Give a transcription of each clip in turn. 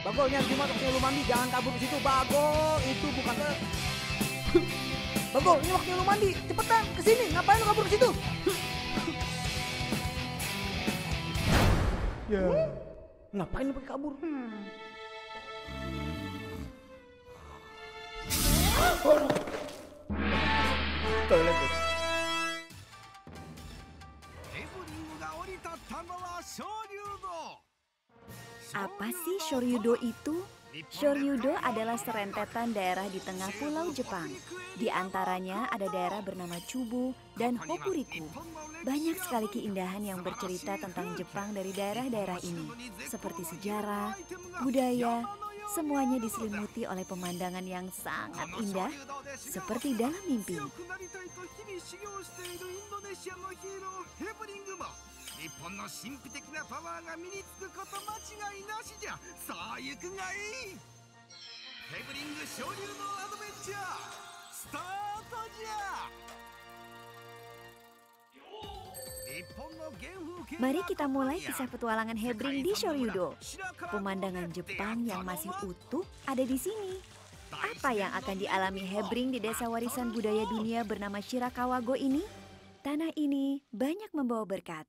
Bagol, ini harus waktunya lu mandi, jangan kabur ke situ. Bagol, itu bukan ke... Bagol, ini waktunya lu mandi. Cepetan, ke sini. Ngapain lu kabur ke situ? Ya, ngapain lu pakai kabur? Toilet. Apa sih Shoryudo itu? Shoryudo adalah serentetan daerah di tengah pulau Jepang. Di antaranya ada daerah bernama Chubu dan Hokuriku. Banyak sekali keindahan yang bercerita tentang Jepang dari daerah-daerah ini. Seperti sejarah, budaya, semuanya diselimuti oleh pemandangan yang sangat indah, seperti dalam mimpi. Mari kita mulai kisah petualangan Hebring di Shoryudo. Pemandangan Jepang yang masih utuh ada di sini. Apa yang akan dialami Hebring di desa warisan budaya dunia bernama Shirakawa-go ini? Tanah ini banyak membawa berkat.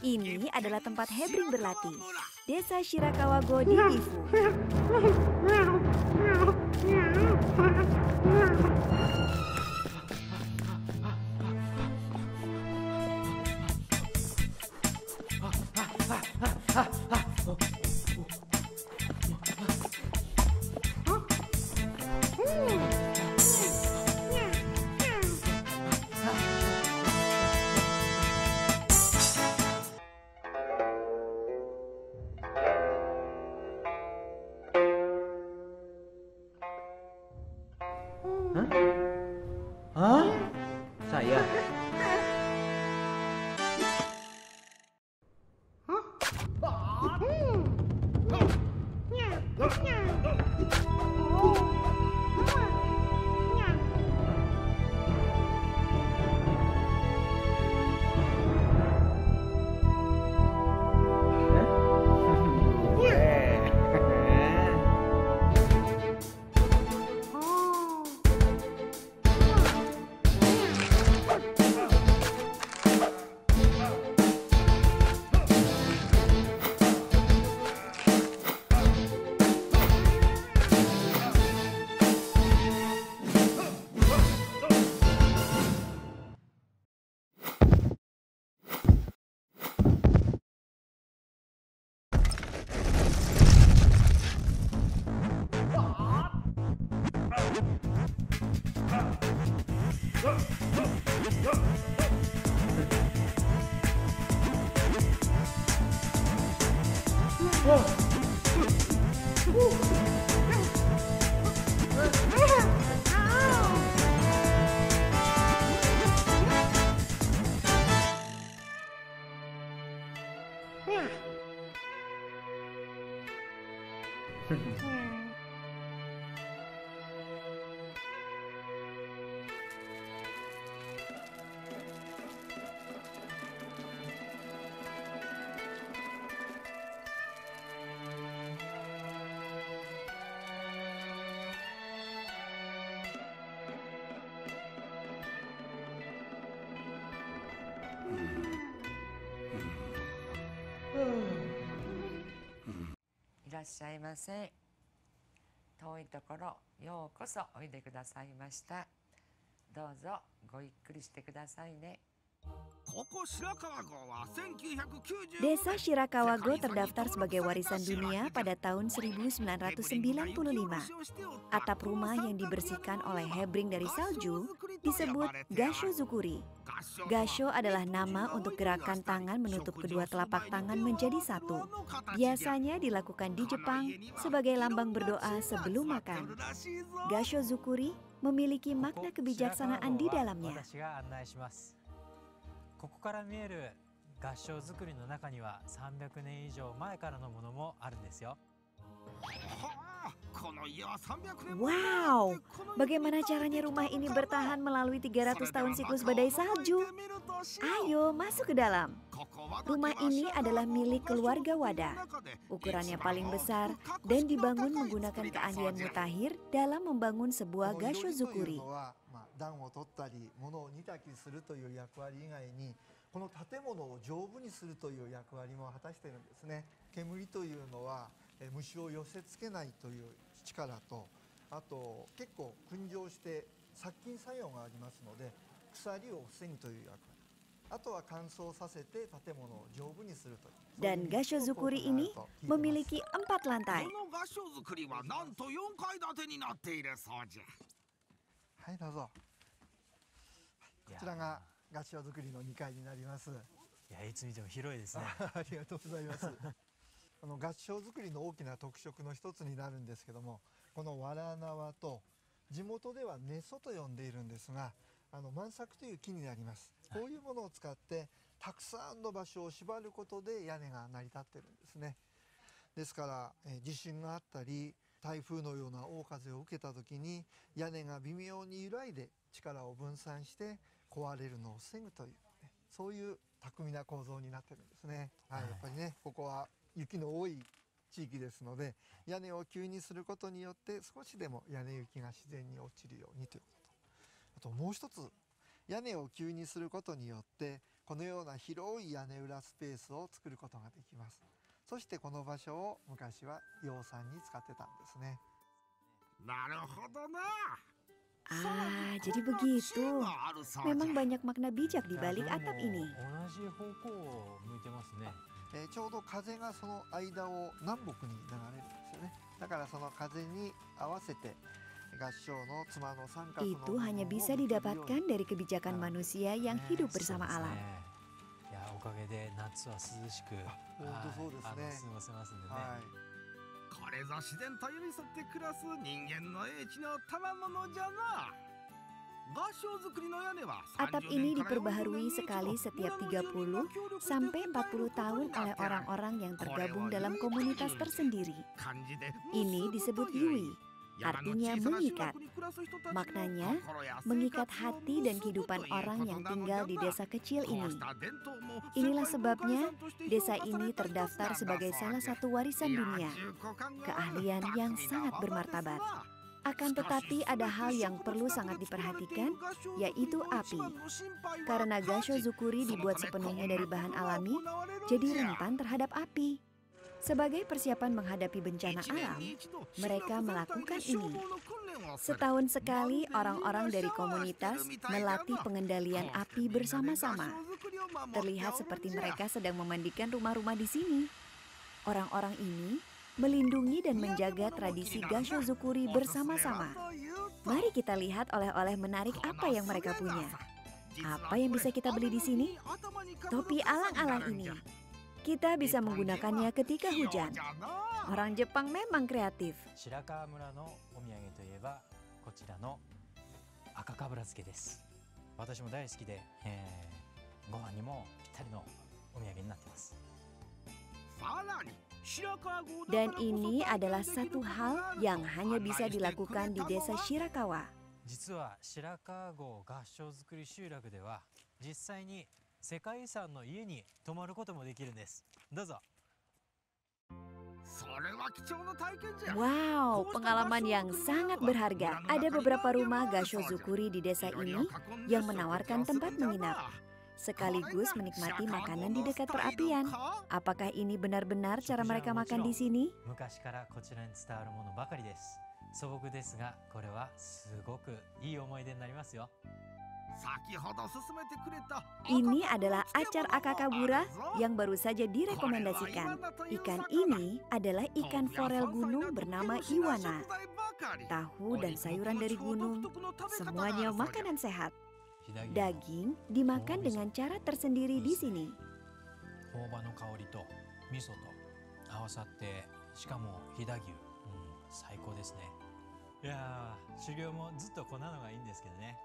Ini adalah tempat Hebring berlatih, desa Shirakawa-go di Gifu. Hah? Saya?いらっしゃいませ。遠いところようこそおいでくださいました。どうぞごゆっくりしてくださいね。Desa Shirakawa-go terdaftar sebagai warisan dunia pada tahun 1995. Atap rumah yang dibersihkan oleh hebring dari salju disebut Gashozukuri. Gasho adalah nama untuk gerakan tangan menutup kedua telapak tangan menjadi satu. Biasanya dilakukan di Jepang sebagai lambang berdoa sebelum makan. Gashozukuri memiliki makna kebijaksanaan di dalamnya. ここから見える合掌造りの中には300年以上前からのものもあるんですよ。Wow, bagaimana caranya rumah ini bertahan melalui 300 tahun siklus badai salju? Ayo masuk ke dalam. Rumah ini adalah milik keluarga Wada. Ukurannya paling besar dan dibangun menggunakan keahlian mutakhir dalam membangun sebuah gashozukuri. 暖を取ったり物を煮炊きするという役割以外にこの建物を丈夫にするという役割も果たしているんですね。煙というのは虫を寄せつけないという力とあと結構燻蒸して殺菌作用がありますので腐りを防ぐという役割あとは乾燥させて建物を丈夫にするという Dan gashozukuri ini memiliki 4 lantai. はいどうぞこちらが合掌造りの2階になります。いやいつ見ても広いですね。ありがとうございます。合掌造りの大きな特色の一つになるんですけどもこのわら縄と地元では根曽と呼んでいるんですが万作という木になります。こういうものを使ってたくさんの場所を縛ることで屋根が成り立ってるんですね。ですから地震があったり台風のような大風を受けた時に屋根が微妙に揺らいで力を分散して壊れるのを防ぐという、そういう巧みな構造になってるんですね。はい、やっぱりねここは雪の多い地域ですので屋根を急にすることによって少しでも屋根雪が自然に落ちるようにということと、あともう一つ屋根を急にすることによってこのような広い屋根裏スペースを作ることができます。そしてこの場所を昔は養蚕に使ってたんですね。なるほどな。Ah, jadi begitu. Memang banyak makna bijak di balik atap ini. 同じ方向を向いてますね。ちょうど風がその間を南北に流れるんですよね。だからその風に合わせて合掌の妻の三角の Itu hanya bisa didapatkan dari kebijakan manusia yang hidup bersama alam. いやおかげで夏は涼しく過ごせますんでね。これぞ自然と寄り添って暮らす人間の英知の賜物じゃな。合掌造りの屋根は Atap ini diperbaharui sekali setiap 30 sampai 40 tahun oleh orang-orang yang tergabung dalam komunitas tersendiri. Ini disebut yui, artinya mengikat. Maknanya, mengikat hati dan kehidupan orang yang tinggal di desa kecil ini. Inilah sebabnya desa ini terdaftar sebagai salah satu warisan dunia, keahlian yang sangat bermartabat. Akan tetapi ada hal yang perlu sangat diperhatikan, yaitu api. Karena gasho zukuri dibuat sepenuhnya dari bahan alami, jadi rentan terhadap api. Sebagai persiapan menghadapi bencana alam, mereka melakukan ini. Setahun sekali orang-orang dari komunitas melatih pengendalian api bersama-sama. Terlihat seperti mereka sedang memandikan rumah-rumah di sini. Orang-orang ini melindungi dan menjaga tradisi gasho zukuri bersama-sama. Mari kita lihat oleh-oleh menarik apa yang mereka punya. Apa yang bisa kita beli di sini? Topi alang-alang ini. Kita bisa menggunakannya ketika hujan. Orang Jepang memang kreatif. 白川村のお土産といえばこちらの赤かぶら漬けです。私も大好きで、ご飯にもぴったりのお土産になってます。 Dan ini adalah satu hal yang hanya bisa dilakukan di desa Shirakawa. 実は白川郷合掌造り集落では実際に世界遺産の家に泊まることもできるんです。どうぞ。 Wow, pengalaman yang sangat berharga. Ada beberapa rumah gasho zukuri di desa ini yang menawarkan tempat menginap, sekaligus menikmati makanan di dekat perapian. Apakah ini benar-benar cara mereka makan di sini? 昔からこちらに伝わるものばかりです。素朴ですが、これはすごくいい思い出になりますよ。 Ini adalah acar akakabura yang baru saja direkomendasikan. Ikan ini adalah ikan forel gunung bernama iwana. Tahu dan sayuran dari gunung, semuanya makanan sehat. Daging dimakan dengan cara tersendiri di sini. 朴葉の香りと味噌と合わさって、しかも飛騨牛、最高ですね。いやー、修行もずっとこんなのがいいんですけどね。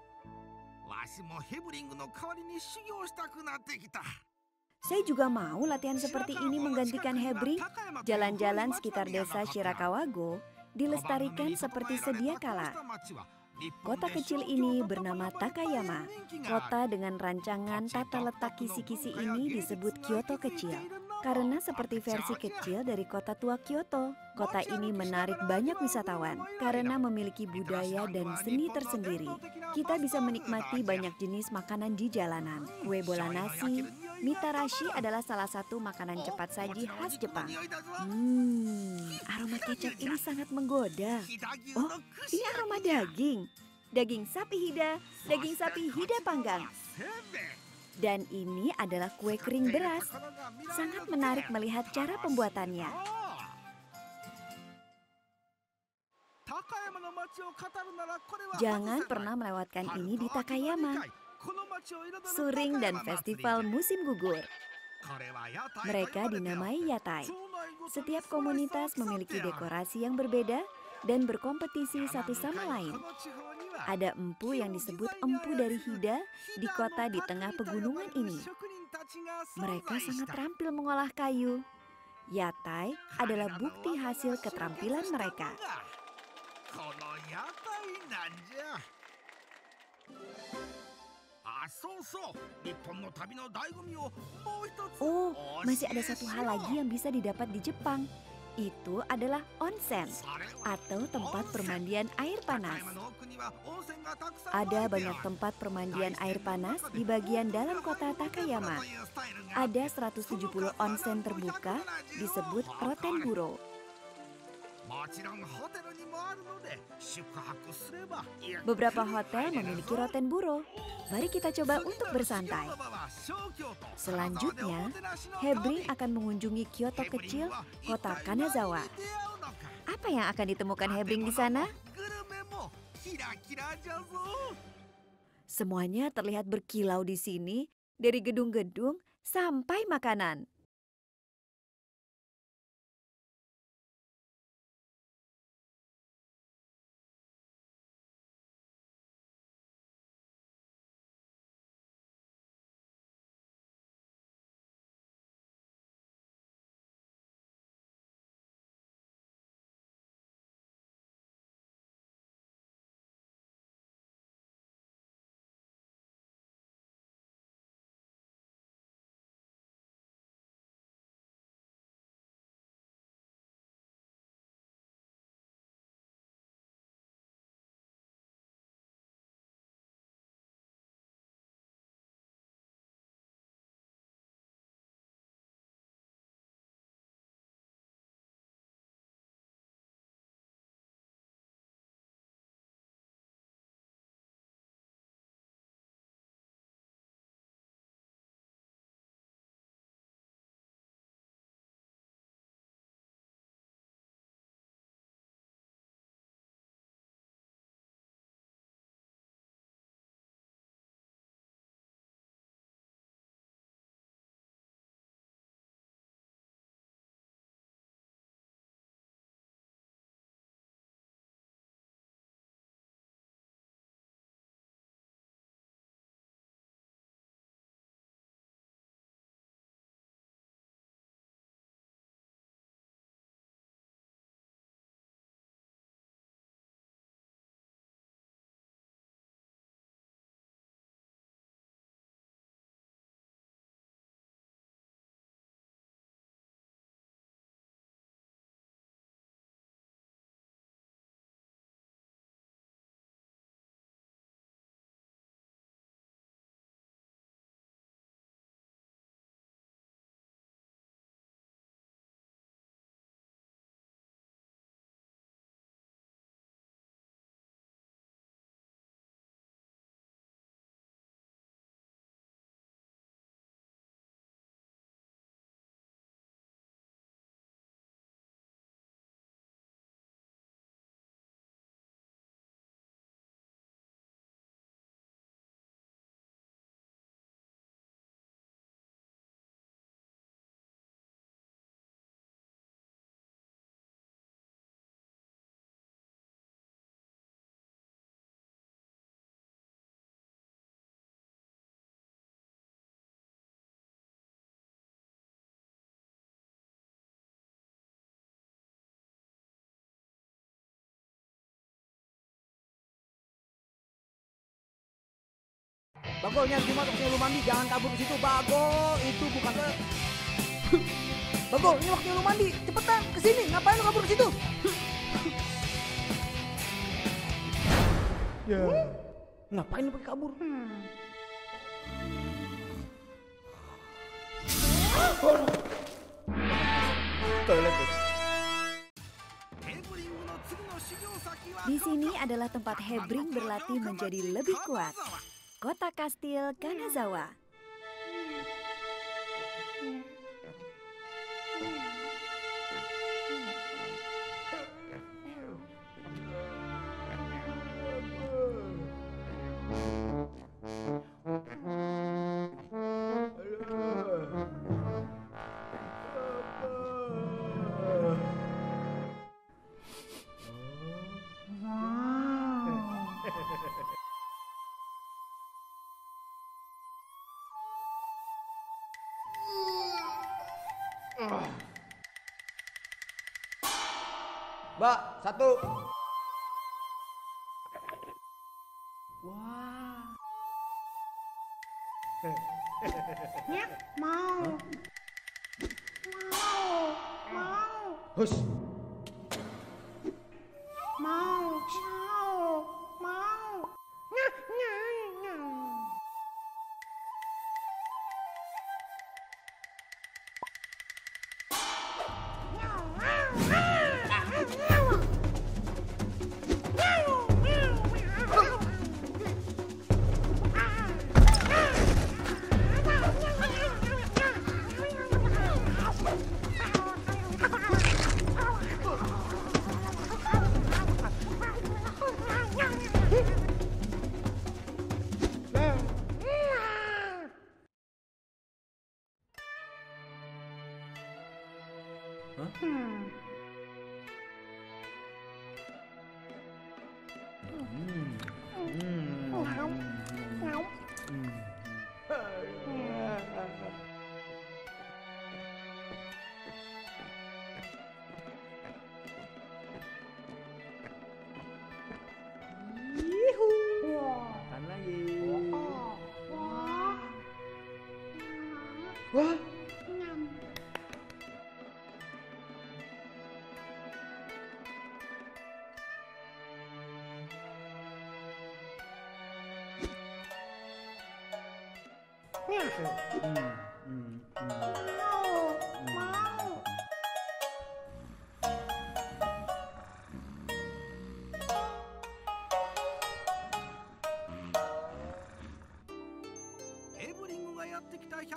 Saya juga mau latihan seperti ini menggantikan Hebring. Jalan-jalan sekitar desa Shirakawa-go dilestarikan seperti sedia kala. Kota kecil ini bernama Takayama. Kota dengan rancangan tata letak kisi-kisi ini disebut Kyoto kecil. Karena seperti versi kecil dari kota tua Kyoto, kota ini menarik banyak wisatawan karena memiliki budaya dan seni tersendiri. Kita bisa menikmati banyak jenis makanan di jalanan. Kue bola nasi, mitarashi adalah salah satu makanan cepat saji khas Jepang. Aroma kecap ini sangat menggoda. Oh, ini aroma daging. Daging sapi hida panggang. Dan ini adalah kue kering beras. Sangat menarik melihat cara pembuatannya. Jangan pernah melewatkan ini di Takayama. Suring dan festival musim gugur. Mereka dinamai yatai. Setiap komunitas memiliki dekorasi yang berbeda dan berkompetisi satu sama lain. Ada empu yang disebut empu dari Hida di kota di tengah pegunungan ini. Mereka sangat terampil mengolah kayu. Yatai adalah bukti hasil keterampilan mereka. Oh, masih ada satu hal lagi yang bisa didapat di Jepang. Itu adalah onsen atau tempat permandian air panas. Ada banyak tempat permandian air panas di bagian dalam kota Takayama. Ada 170 onsen terbuka disebut Rotenburo. Beberapa hotel memiliki Rotenburo. Mari kita coba untuk bersantai. Selanjutnya, Hebring akan mengunjungi Kyoto kecil, kota Kanazawa. Apa yang akan ditemukan Hebring di sana? Semuanya terlihat berkilau di sini, dari gedung-gedung sampai makanan. Bago, ini harus dimasuk lu mandi, jangan kabur ke situ. Bago, itu bukan ke. Bago, ini waktunya lu mandi, cepetan ke sini. Ngapain lu kabur ke situ? Ya. Ngapain lu pakai kabur? Toilet tuh. Di sini adalah tempat Hebring berlatih menjadi lebih kuat. Kota Kastil Kanazawa. Mbak, satu. Wah. Nyet, mau. Mau. Hus. Mau. Nyah, nyah, nyah. Makan lagi. Wah.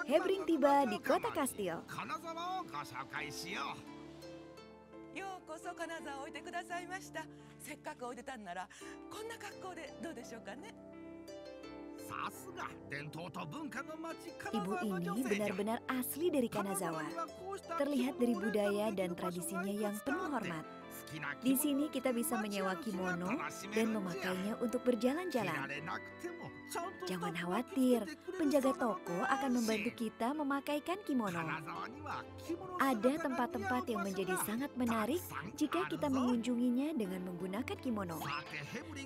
Hebring tiba di kota Kastil. ようこそ金沢おいでくださいました。せっかくおいでたんならこんな格好でどうでしょうかね。 Ibu ini benar-benar asli dari Kanazawa. Terlihat dari budaya dan tradisinya yang penuh hormat. Di sini kita bisa menyewa kimono dan memakainya untuk berjalan-jalan. Jangan khawatir, penjaga toko akan membantu kita memakaikan kimono. Ada tempat-tempat yang menjadi sangat menarik jika kita mengunjunginya dengan menggunakan kimono.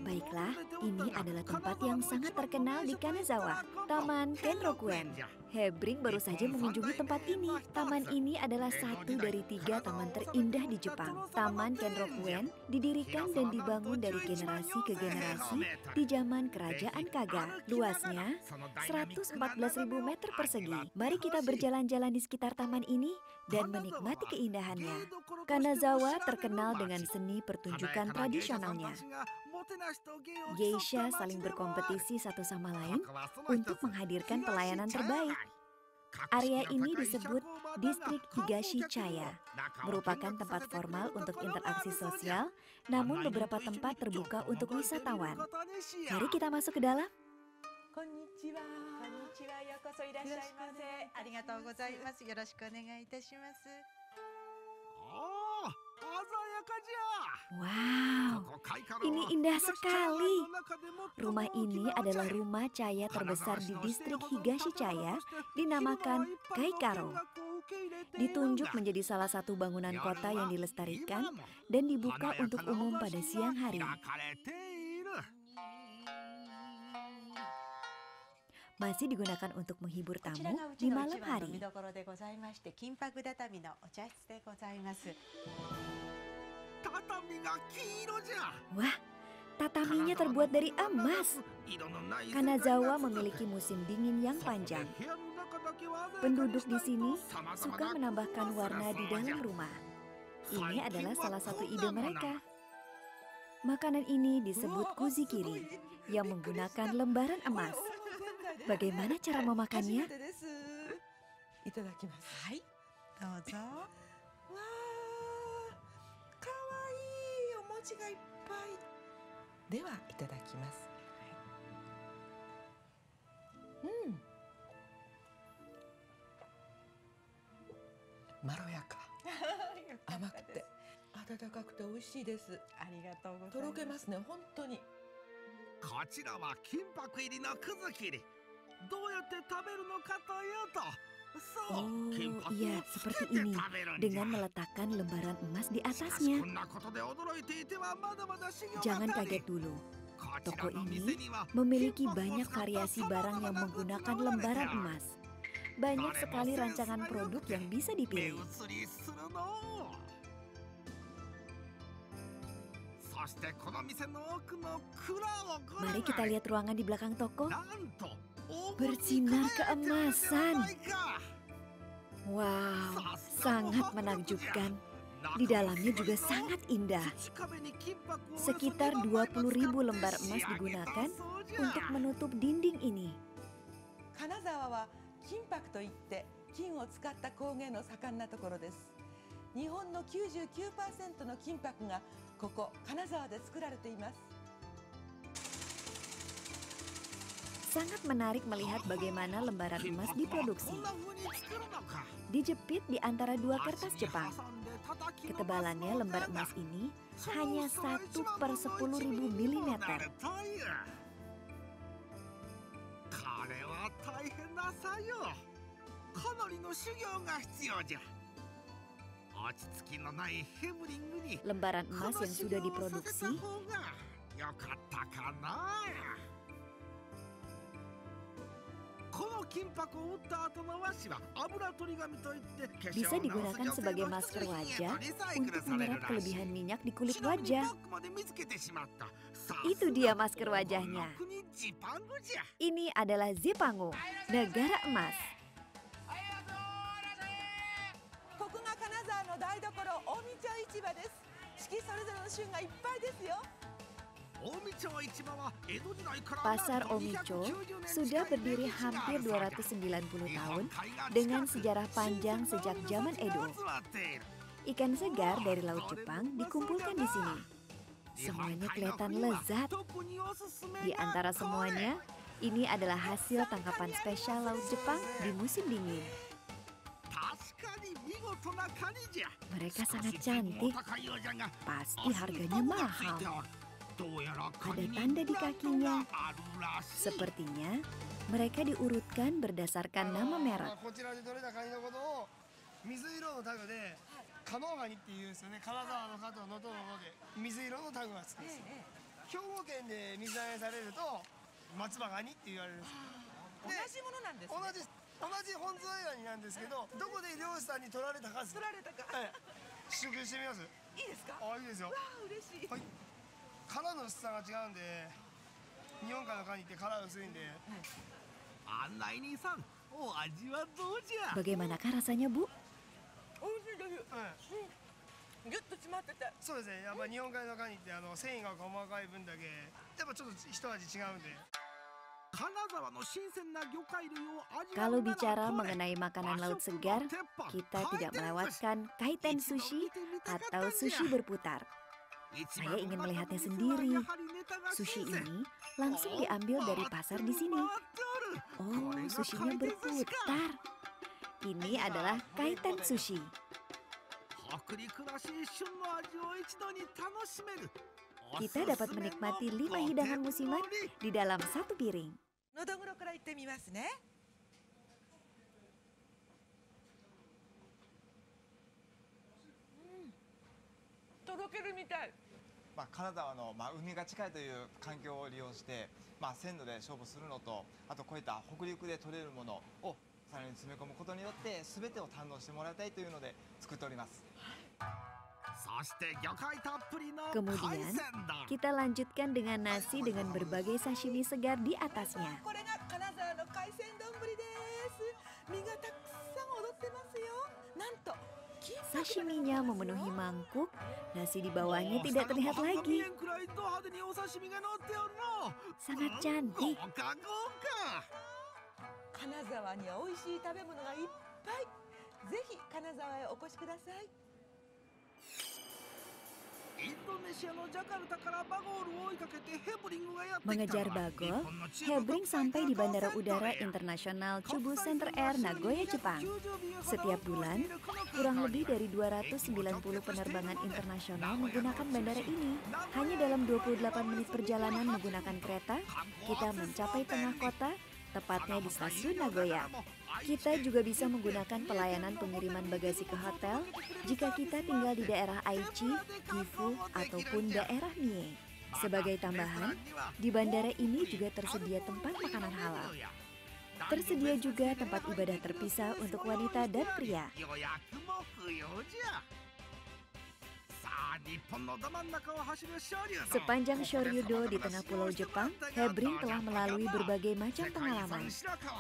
Baiklah, ini adalah tempat yang sangat terkenal di Kanazawa, Taman Kenrokuen. Hebring baru saja mengunjungi tempat ini. Taman ini adalah satu dari 3 taman terindah di Jepang. Taman Kenrokuen didirikan dan dibangun dari generasi ke generasi di zaman Kerajaan Kaga. Luasnya 114.000 meter persegi. Mari kita berjalan-jalan di sekitar taman ini dan menikmati keindahannya. Kanazawa terkenal dengan seni pertunjukan tradisionalnya. Geisha saling berkompetisi satu sama lain untuk menghadirkan pelayanan terbaik. Area ini disebut Distrik Higashicaya, merupakan tempat formal untuk interaksi sosial, namun beberapa tempat terbuka untuk wisatawan. Mari kita masuk ke dalam. こんにちは。こんにちは。ようこそいらっしゃいませ。ありがとうございます。よろしくお願いいたします。 Wow, ini indah sekali. Rumah ini adalah rumah cahaya terbesar di distrik Higashicaya, dinamakan Kaikaro. Ditunjuk menjadi salah satu bangunan kota yang dilestarikan dan dibuka untuk umum pada siang hari. masih digunakan untuk menghibur tamu di malam hari. 見どころでございまして、金箔畳のお茶室でございます。畳が黄色じゃ。 Wah, tataminya terbuat dari emas. 色のない Kanazawa memiliki musim dingin yang panjang. 部屋の中だけは鮮やか Penduduk に di したい sini と様々 suka な menambahkan warna di dalam rumah. Ini adalah salah satu ide mereka. Makanan ini disebut kuzikiri, yang menggunakan lembaran emas. Bagaimana cara memakannya? いただきます。はい、どうぞ。わあ、かわいいお餅がいっぱい。ではいただきます。まろやか。甘くて温かくて美味しいです。ありがとうございます。とろけますね、本当に。こちらは金箔入りのくず切り。どうやって食べるのかというと、そう、 Oh 金箔 iya, をつ seperti けて ini, 食べるんじゃ。 dengan meletakkan lembaran emas di しかし atasnya. こんなことで驚いていてはまだまだ修行 Jangan が足り kaget dulu. こち Toko らの ini 店には memiliki 金箔を banyak 使った variasi 様 barang 々 yang なグッズが menggunakan 売られて lembaran ある。 emas. Banyak sekali rancangan produk yang bisa 目移 dipilih. りするの。そしてこの店の奥の蔵をご覧 Mari kita あれ。 lihat ruangan di belakang toko. なんと黄金に Bersinar 輝いているでは keemasan. ないか。 Wow, sangat menakjubkan. Di dalamnya juga sangat indah. Sekitar 20.000 lembar emas digunakan untuk menutup dinding ini. 金沢は金箔といって金を使った工芸の盛んなところです。日本の 99% の金箔がここ金沢で作られています。 Sangat menarik melihat bagaimana lembaran emas diproduksi. Dijepit di antara dua kertas Jepang. Ketebalannya lembar emas ini hanya 1/10.000 mm. 彼は大変な作業。かなりの修行が必要じゃ。落ち着きのないヘブリングに Lembaran こ emas の yang 修 sudah 行をさせ diproduksi た方がよかったかな。この金箔を打った後の和紙は油取り紙といって bisa digunakan sebagai masker wajah untuk menyerap kelebihan minyak di kulit wajah. Itu dia masker wajahnya. Ini adalah Zipangu, negara emas. ここが金沢の台所近江町市場です。四季それぞれの旬がいっぱいですよ。 Pasar Omicho sudah berdiri hampir 290 tahun dengan sejarah panjang sejak zaman Edo. Ikan segar dari Laut Jepang dikumpulkan di sini. Semuanya kelihatan lezat. Di antara semuanya, ini adalah hasil tangkapan spesial Laut Jepang di musim dingin. Mereka sangat cantik. Pasti harganya mahal. Ada tanda di kakinya. Sepertinya mereka diurutkan berdasarkan nama merek. 水色のタグで加能ガニっていうんですよね。金沢の加藤能登の能で水色のタグがつくんですよ。兵庫県で水揚げされると松葉ガニって言われるんです。同じものなんですね。同じ本ズワイガニなんですけど、どこで漁師さんに取られたか。取られたか。試食してみます。いいですか。あ、いいですよ。わあ、嬉しい。はい。殻の薄さが違うんで、日本海のカニって殻薄いんで。案内人さん、お味はどうじゃ。 Bagaimanakah rasanya, Bu? 美味しいです。ギュッと詰まってて。そうですね。やっぱ日本海のカニって繊維が細かい分だけやっぱちょっと一味違うんで。 Kalau bicara mengenai makanan laut segar, kita tidak melewatkan kaiten sushi atau sushi berputar. Saya ingin melihatnya sendiri. Sushi ini langsung diambil dari pasar di sini. Oh, sushinya berputar. Ini adalah kaiten sushi. Kita dapat menikmati 5 hidangan musiman di dalam satu piring. のどぐろから行ってみますね。とろけるみたい。金沢の、海が近いという環境を利用して、鮮度で勝負するのと、あとこういった北陸で取れるものをさらに詰め込むことによって全てを堪能してもらいたいというので作っております。Kemudian, kita lanjutkan dengan nasi dengan berbagai sashimi segar di atasnya. Sashiminya memenuhi mangkuk, nasi di bawahnya tidak terlihat lagi. Sangat cantik. 金沢には美味しい食べ物がいっぱい。ぜひ金沢へお越しください。 Mengejar Bagol, Hebring sampai di Bandara Udara Internasional Chubu Center Air Nagoya, Jepang. Setiap bulan, kurang lebih dari 290 penerbangan internasional menggunakan bandara ini. Hanya dalam 28 menit perjalanan menggunakan kereta, kita mencapai tengah kota, tepatnya di stasiun Nagoya. Kita juga bisa menggunakan pelayanan pengiriman bagasi ke hotel jika kita tinggal di daerah Aichi, Gifu, ataupun daerah Mie. Sebagai tambahan, di bandara ini juga tersedia tempat makanan halal. Tersedia juga tempat ibadah terpisah untuk wanita dan pria. Sepanjang Shoryudo di tengah pulau Jepang, Hebring telah melalui berbagai macam pengalaman.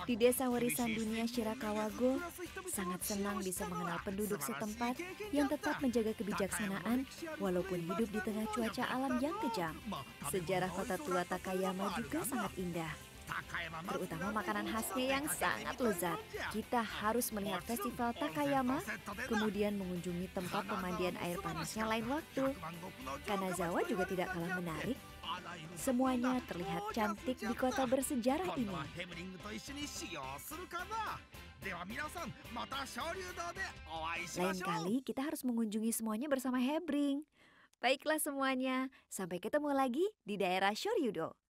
Di desa warisan dunia Shirakawa-go, sangat senang bisa mengenal penduduk setempat yang tetap menjaga kebijaksanaan walaupun hidup di tengah cuaca alam yang kejam. Sejarah kota tua Takayama juga sangat indah, terutama makanan khasnya yang sangat lezat. Kita harus melihat festival Takayama, kemudian mengunjungi tempat pemandian air panasnya lain waktu. Kanazawa juga tidak kalah menarik. Semuanya terlihat cantik di kota bersejarah ini. Lain kali kita harus mengunjungi semuanya bersama Hebring. Baiklah semuanya, sampai ketemu lagi di daerah Shoryudo.